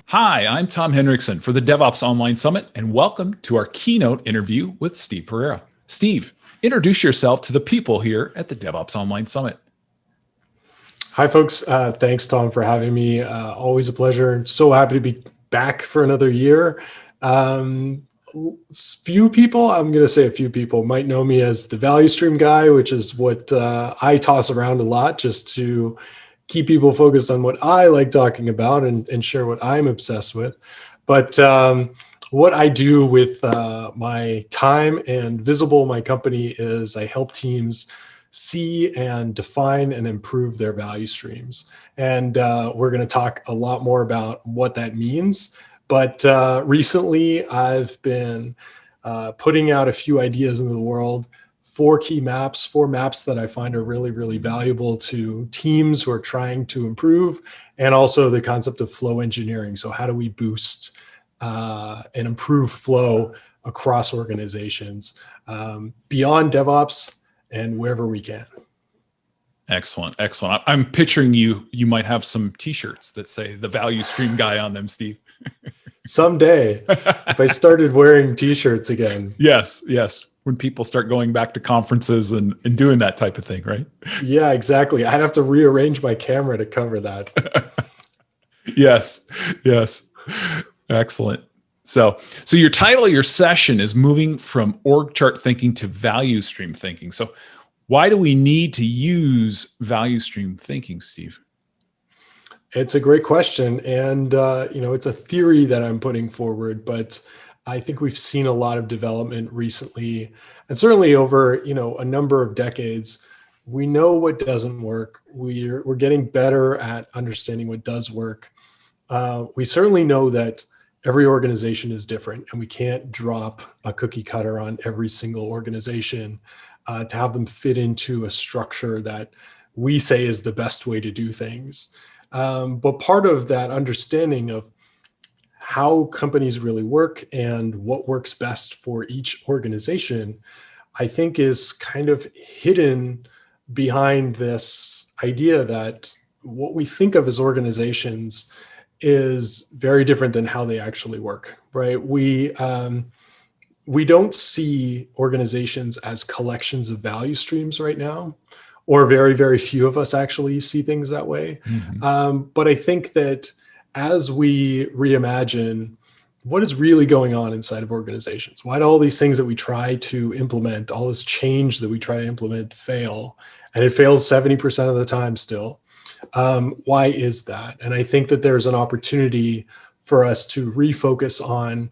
Hi, I'm Tom Henriksen for the DevOps Online Summit, and welcome to our keynote interview with Steve Pereira. Steve, introduce yourself to the people here at the DevOps Online Summit. Hi, folks. Thanks, Tom, for having me. Always a pleasure. So happy to be back for another year. Few people, I'm going to say a few people, might know me as the value stream guy, which is what I toss around a lot just to keep people focused on what I like talking about and share what I'm obsessed with. But what I do with my time and Visible, my company, is I help teams see and define and improve their value streams. And we're going to talk a lot more about what that means. But recently, I've been putting out a few ideas into the world, four maps that I find are really, really valuable to teams who are trying to improve, and also the concept of flow engineering. So how do we boost and improve flow across organizations beyond DevOps and wherever we can. Excellent. Excellent. I'm picturing you might have some t-shirts that say the value stream guy on them, Steve. Someday, if I started wearing t-shirts again. Yes. When people start going back to conferences and doing that type of thing, right? Yeah, exactly. I'd have to rearrange my camera to cover that. Yes. Excellent. So your title of your session is moving from org chart thinking to value stream thinking. So why do we need to use value stream thinking, Steve? It's a great question. And, it's a theory that I'm putting forward, but I think we've seen a lot of development recently, and certainly over, a number of decades. We know what doesn't work. We're getting better at understanding what does work. We certainly know that every organization is different, and we can't drop a cookie cutter on every single organization to have them fit into a structure that we say is the best way to do things. But part of that understanding of how companies really work and what works best for each organization, I think, is kind of hidden behind this idea that what we think of as organizations is very different than how they actually work, right? We don't see organizations as collections of value streams right now, or very, very few of us actually see things that way. Mm-hmm. But I think that as we reimagine what is really going on inside of organizations, why do all these things that we try to implement, all this change that we try to implement fail? And it fails 70% of the time still. Why is that? And I think that there's an opportunity for us to refocus on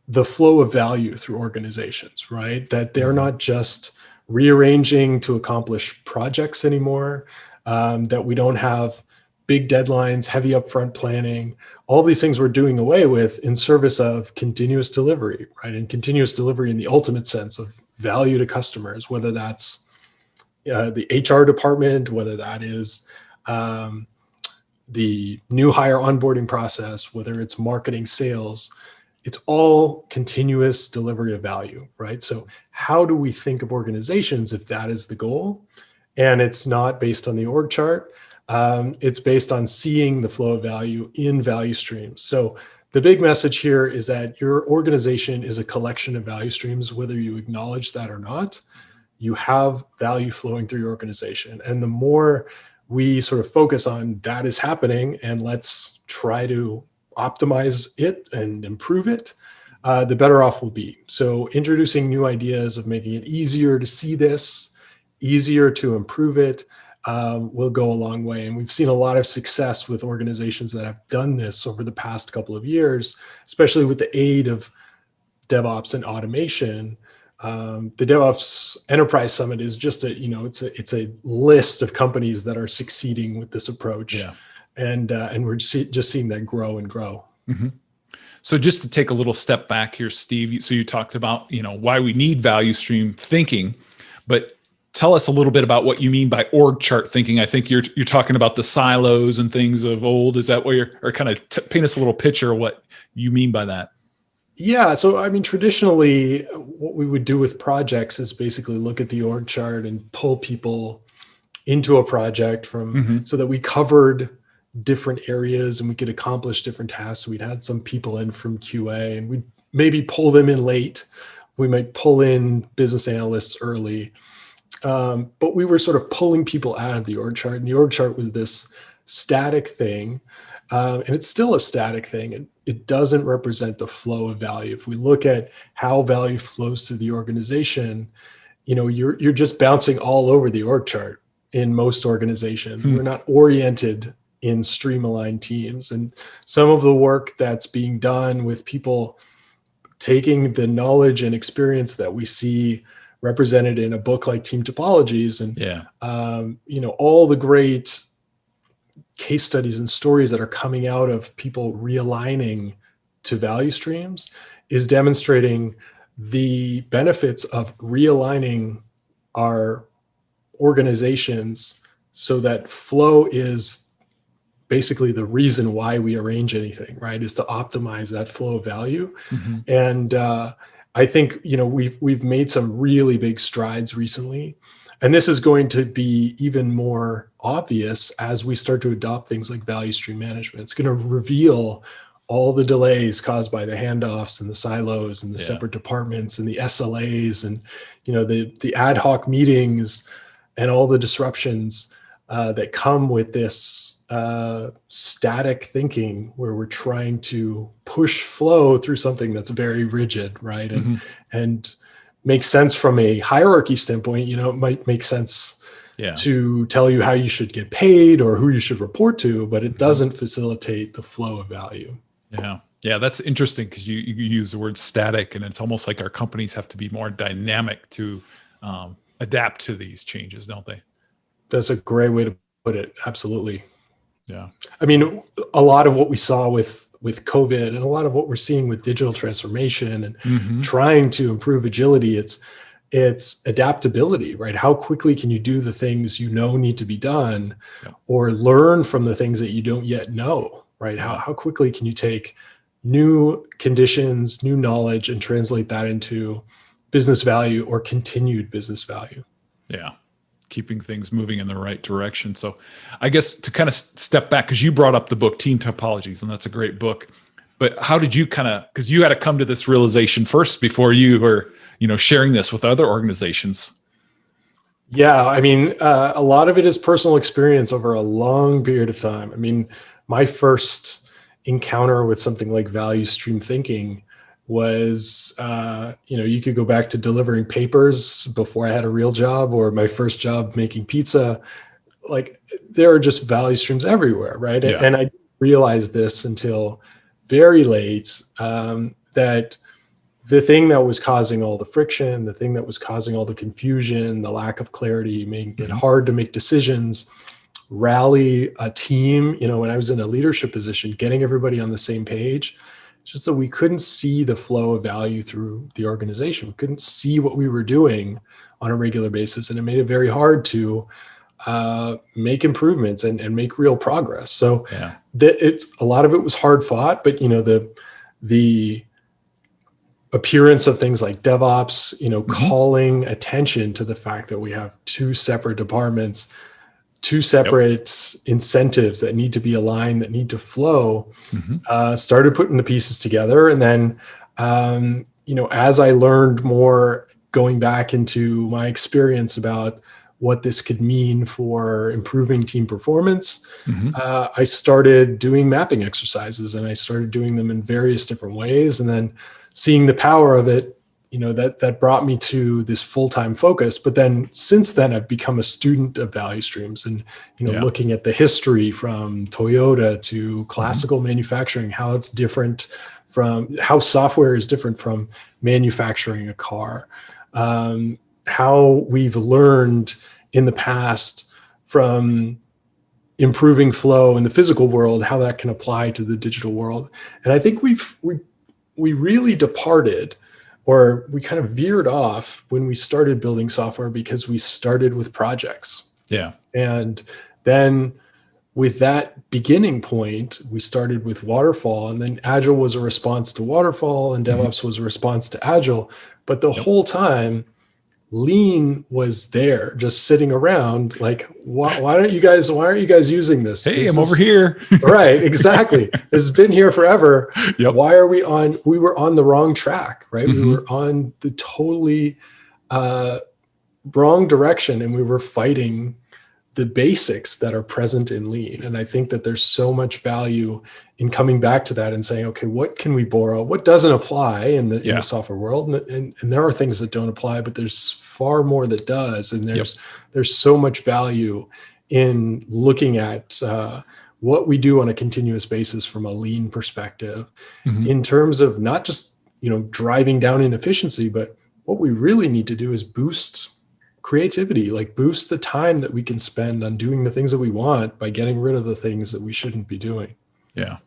the flow of value through organizations, right? That they're not just rearranging to accomplish projects anymore, that we don't have big deadlines, heavy upfront planning, all these things we're doing away with in service of continuous delivery, right? And continuous delivery in the ultimate sense of value to customers, whether that's the HR department, whether that is the new hire onboarding process, whether it's marketing, sales. It's all continuous delivery of value, right? So how do we think of organizations if that is the goal? And it's not based on the org chart. It's based on seeing the flow of value in value streams. So the big message here is that your organization is a collection of value streams, whether you acknowledge that or not. You have value flowing through your organization. And the more we sort of focus on that is happening and let's try to optimize it and improve it, the better off we'll be. So introducing new ideas of making it easier to see this, easier to improve it, will go a long way. And we've seen a lot of success with organizations that have done this over the past couple of years, especially with the aid of DevOps and automation. The DevOps Enterprise Summit is just it's a list of companies that are succeeding with this approach. Yeah. And we're just seeing that grow and grow. Mm-hmm. So just to take a little step back here, Steve, so you talked about, why we need value stream thinking, but tell us a little bit about what you mean by org chart thinking. I think you're talking about the silos and things of old. Is that what or kind of paint us a little picture of what you mean by that? Yeah. So, I mean, traditionally, what we would do with projects is basically look at the org chart and pull people into a project so that we covered different areas and we could accomplish different tasks. We'd had some people in from QA and we'd maybe pull them in late. We might pull in business analysts early. But we were sort of pulling people out of the org chart, and the org chart was this static thing. And it's still a static thing. It doesn't represent the flow of value. If we look at how value flows through the organization, you're just bouncing all over the org chart in most organizations. We're not oriented in stream-aligned teams. And some of the work that's being done with people taking the knowledge and experience that we see represented in a book like Team Topologies and all the great case studies and stories that are coming out of people realigning to value streams is demonstrating the benefits of realigning our organizations so that flow is basically the reason why we arrange anything, right? Is to optimize that flow of value. And I think, we've made some really big strides recently. And this is going to be even more obvious as we start to adopt things like value stream management. It's going to reveal all the delays caused by the handoffs and the silos and the separate departments and the SLAs and, the ad hoc meetings and all the disruptions that come with this static thinking where we're trying to push flow through something that's very rigid, right? And makes sense from a hierarchy standpoint. It might make sense to tell you how you should get paid or who you should report to, but it doesn't facilitate the flow of value. Yeah, that's interesting because you use the word static, and it's almost like our companies have to be more dynamic to adapt to these changes, don't they? That's a great way to put it. Absolutely. Yeah. I mean, a lot of what we saw with COVID and a lot of what we're seeing with digital transformation and trying to improve agility, it's adaptability, right? How quickly can you do the things need to be done or learn from the things that you don't yet know, right? How quickly can you take new conditions, new knowledge, and translate that into business value or continued business value? Yeah. Keeping things moving in the right direction. So I guess to kind of step back, because you brought up the book Team Topologies, and that's a great book. But how did you because you had to come to this realization first before you were, sharing this with other organizations? Yeah, I mean, a lot of it is personal experience over a long period of time. I mean, my first encounter with something like value stream thinking was, you could go back to delivering papers before I had a real job or my first job making pizza. Like there are just value streams everywhere, right? Yeah. And I didn't realize this until very late, that the thing that was causing all the friction, the thing that was causing all the confusion, the lack of clarity, making it hard to make decisions, rally a team, when I was in a leadership position, getting everybody on the same page, just so we couldn't see the flow of value through the organization. We couldn't see what we were doing on a regular basis. And it made it very hard to make improvements and make real progress. So a lot of it was hard fought, but the appearance of things like DevOps, calling attention to the fact that we have two separate departments, two separate incentives that need to be aligned, that need to flow, started putting the pieces together. And then, as I learned more, going back into my experience about what this could mean for improving team performance, I started doing mapping exercises, and I started doing them in various different ways. And then seeing the power of it, that brought me to this full-time focus. But then since then, I've become a student of value streams and, looking at the history from Toyota to classical manufacturing, how it's different from how software is different from manufacturing a car, how we've learned in the past from improving flow in the physical world, how that can apply to the digital world. And I think we really departed, or we kind of veered off when we started building software because we started with projects. Yeah. And then with that beginning point, we started with waterfall, and then Agile was a response to waterfall, and DevOps was a response to Agile. But the whole time, lean was there just sitting around. Like, why aren't you guys using this? Hey, This I'm over is here. right. Exactly. This has been here forever. Yep. Why are we were on the wrong track, right? We Mhm. were on the totally wrong direction, and we were fighting the basics that are present in lean. And I think that there's so much value in coming back to that and saying, okay, what can we borrow? What doesn't apply in the software world? And there are things that don't apply, but there's far more that does. And there's so much value in looking at what we do on a continuous basis from a lean perspective, in terms of not just, driving down inefficiency, but what we really need to do is boost creativity, like boost the time that we can spend on doing the things that we want by getting rid of the things that we shouldn't be doing. Yeah.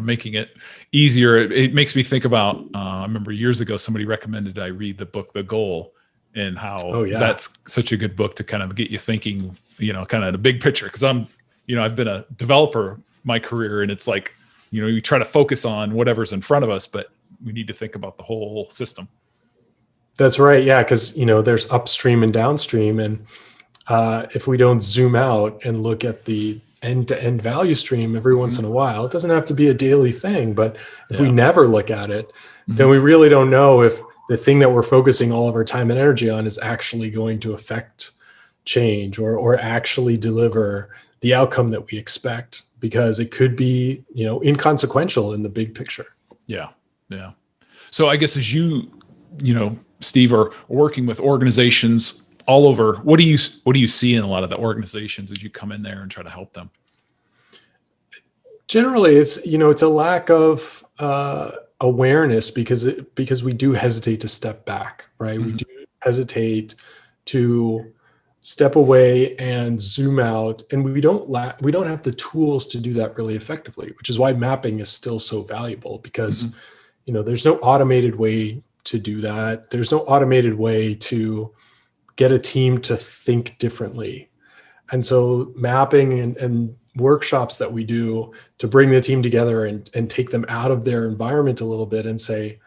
Making it easier. It makes me think about, I remember years ago, somebody recommended I read the book, The Goal, and how that's such a good book to kind of get you thinking, kind of the big picture. Cause I've been a developer my career, and it's like, you try to focus on whatever's in front of us, but we need to think about the whole system. That's right. Yeah. Because, there's upstream and downstream. And if we don't zoom out and look at the end-to-end value stream every once in a while, it doesn't have to be a daily thing. But if we never look at it, then we really don't know if the thing that we're focusing all of our time and energy on is actually going to affect change or actually deliver the outcome that we expect, because it could be, inconsequential in the big picture. Yeah. Yeah. So I guess as Steve, are working with organizations all over, what do you see in a lot of the organizations as you come in there and try to help them? Generally, it's a lack of awareness, because we do hesitate to step back, right? We do hesitate to step away and zoom out, and we don't have the tools to do that really effectively, which is why mapping is still so valuable, because there's no automated way to do that. There's no automated way to get a team to think differently. And so mapping and workshops that we do to bring the team together and take them out of their environment a little bit and say,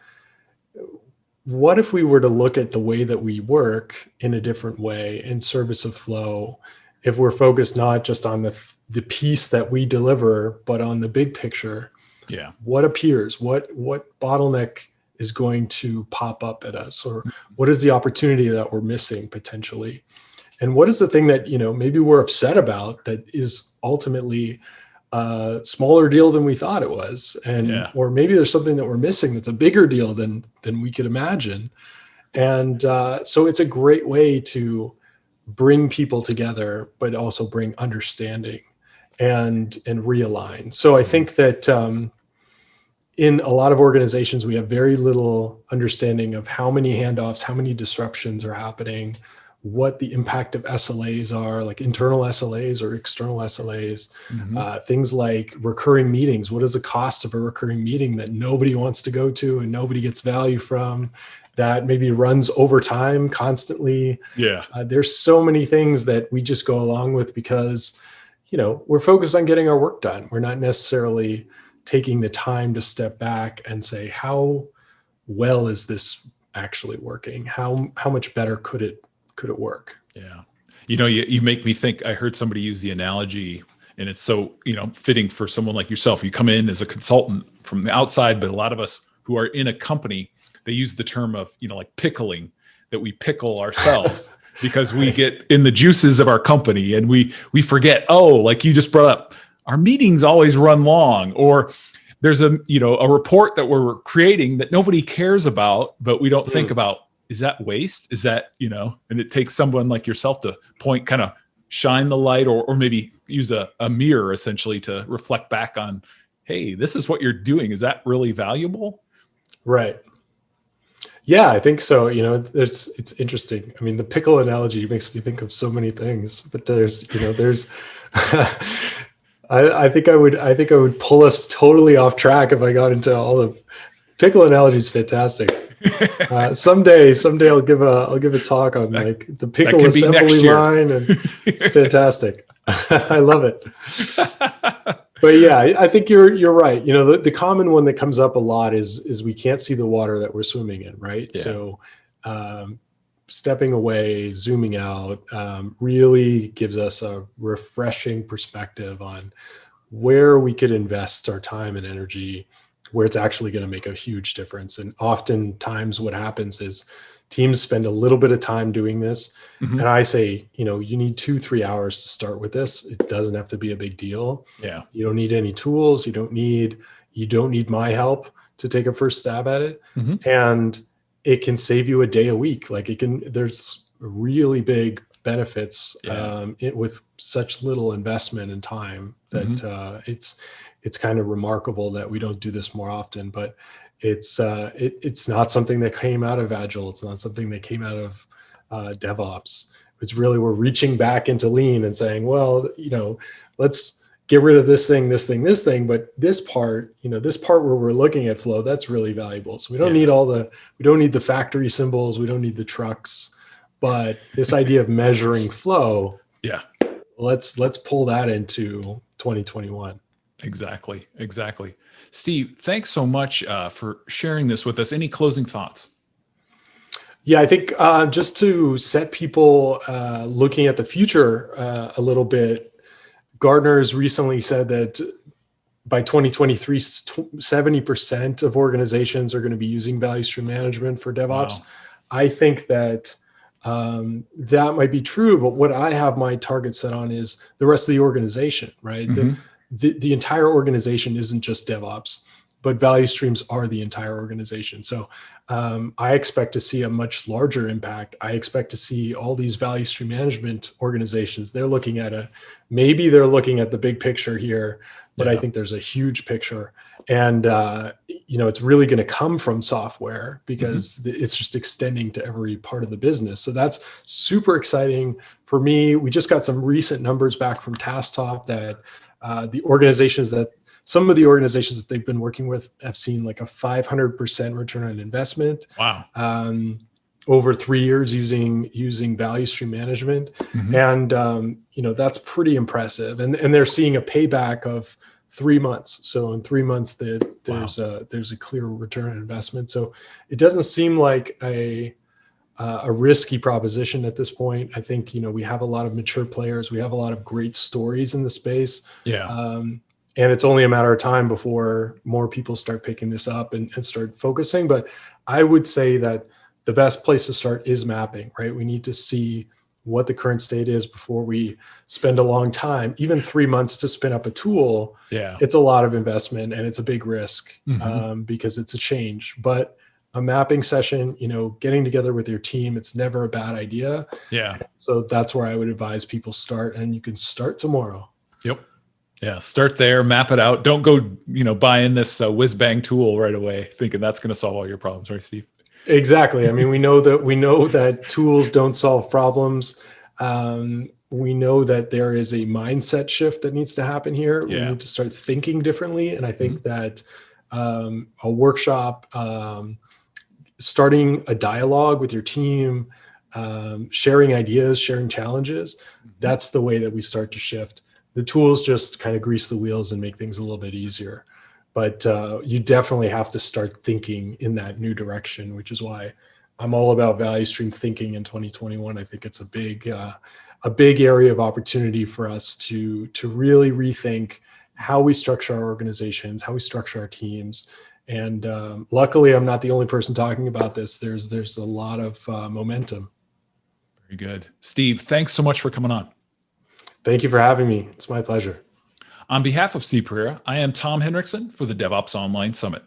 what if we were to look at the way that we work in a different way, in service of flow, if we're focused not just on the piece that we deliver, but on the big picture? Yeah. What appears? What bottleneck is going to pop up at us, or what is the opportunity that we're missing potentially? And what is the thing that, maybe we're upset about that is ultimately a smaller deal than we thought it was. Or maybe there's something that we're missing that's a bigger deal than we could imagine. And so it's a great way to bring people together, but also bring understanding and realign. So I think that, in a lot of organizations, we have very little understanding of how many handoffs, how many disruptions are happening, what the impact of SLAs are, like internal SLAs or external SLAs, things like recurring meetings. What is the cost of a recurring meeting that nobody wants to go to and nobody gets value from, that maybe runs over time constantly? Yeah. There's so many things that we just go along with because, we're focused on getting our work done. We're not necessarily taking the time to step back and say, how well is this actually working? How much better could it work? Yeah. You make me think. I heard somebody use the analogy, and it's so, fitting for someone like yourself. You come in as a consultant from the outside, but a lot of us who are in a company, they use the term of, like pickling, that we pickle ourselves because we get in the juices of our company and we forget, like you just brought up, our meetings always run long, or there's a report that we're creating that nobody cares about, but we don't think about, is that waste? Is that, and it takes someone like yourself to kind of shine the light, or maybe use a mirror essentially to reflect back on, hey, this is what you're doing. Is that really valuable? Right. Yeah, I think so. It's interesting. I mean, the pickle analogy makes me think of so many things, but there's I think I would pull us totally off track if I got into all the pickle analogies. Fantastic. Someday I'll give a talk on like the pickle assembly line, and it's fantastic. I love it. But yeah, I think you're right. The common one that comes up a lot is we can't see the water that we're swimming in, right? Yeah. So stepping away, zooming out, really gives us a refreshing perspective on where we could invest our time and energy, where it's actually going to make a huge difference. And oftentimes what happens is teams spend a little bit of time doing this. Mhm. And I say, you need 2-3 hours to start with this. It doesn't have to be a big deal. Yeah. You don't need any tools. You don't need my help to take a first stab at it. Mhm. And it can save you a day a week. Like there's really big benefits Yeah. with such little investment and time that Mhm. it's kind of remarkable that we don't do this more often. But it's not something that came out of Agile. It's not something that came out of DevOps. It's really, we're reaching back into Lean and saying, well, let's get rid of this thing, but this part where we're looking at flow, that's really valuable. So we don't Yeah. need we don't need the factory symbols, we don't need the trucks, but this idea of measuring flow, Yeah. let's pull that into 2021. Exactly. Steve, thanks so much for sharing this with us. Any closing thoughts? Yeah, I think just to set people looking at the future a little bit, Gartner's recently said that by 2023, 70% of organizations are going to be using value stream management for DevOps. Wow. I think that that might be true, but what I have my target set on is the rest of the organization, right? Mhm. The entire organization isn't just DevOps, but value streams are the entire organization. So I expect to see a much larger impact. I expect to see all these value stream management organizations, maybe they're looking at the big picture here, but I Yeah. think there's a huge picture. And, it's really going to come from software because it's just extending to every part of the business. So that's super exciting for me. We just got some recent numbers back from Task Top that some of the organizations that they've been working with have seen like a 500% return on investment Wow. over 3 years using value stream management. Mhm. And, that's pretty impressive. And they're seeing a payback of 3 months. So in 3 months, Wow. there's a clear return on investment. So it doesn't seem like a risky proposition at this point. I think, we have a lot of mature players. We have a lot of great stories in the space. Yeah. And it's only a matter of time before more people start picking this up and start focusing. But I would say that the best place to start is mapping, right? We need to see what the current state is before we spend a long time. Even 3 months to spin up a tool, Yeah. it's a lot of investment and it's a big risk Mhm. because it's a change. But a mapping session, getting together with your team, it's never a bad idea. Yeah. So that's where I would advise people start, and you can start tomorrow. Yep. Yeah. Start there, map it out. Don't go, buy in this whiz bang tool right away, thinking that's going to solve all your problems, right, Steve? Exactly. I mean, we know that tools don't solve problems. We know that there is a mindset shift that needs to happen here. We Yeah. need to start thinking differently. And I think Mhm. that a workshop, starting a dialogue with your team, sharing ideas, sharing challenges, Mhm. that's the way that we start to shift. The tools just kind of grease the wheels and make things a little bit easier. But you definitely have to start thinking in that new direction, which is why I'm all about value stream thinking in 2021. I think it's a big area of opportunity for us to really rethink how we structure our organizations, how we structure our teams. And luckily, I'm not the only person talking about this. There's a lot of momentum. Very good. Steve, thanks so much for coming on. Thank you for having me. It's my pleasure. On behalf of Steve Pereira, I am Tom Henriksen for the DevOps Online Summit.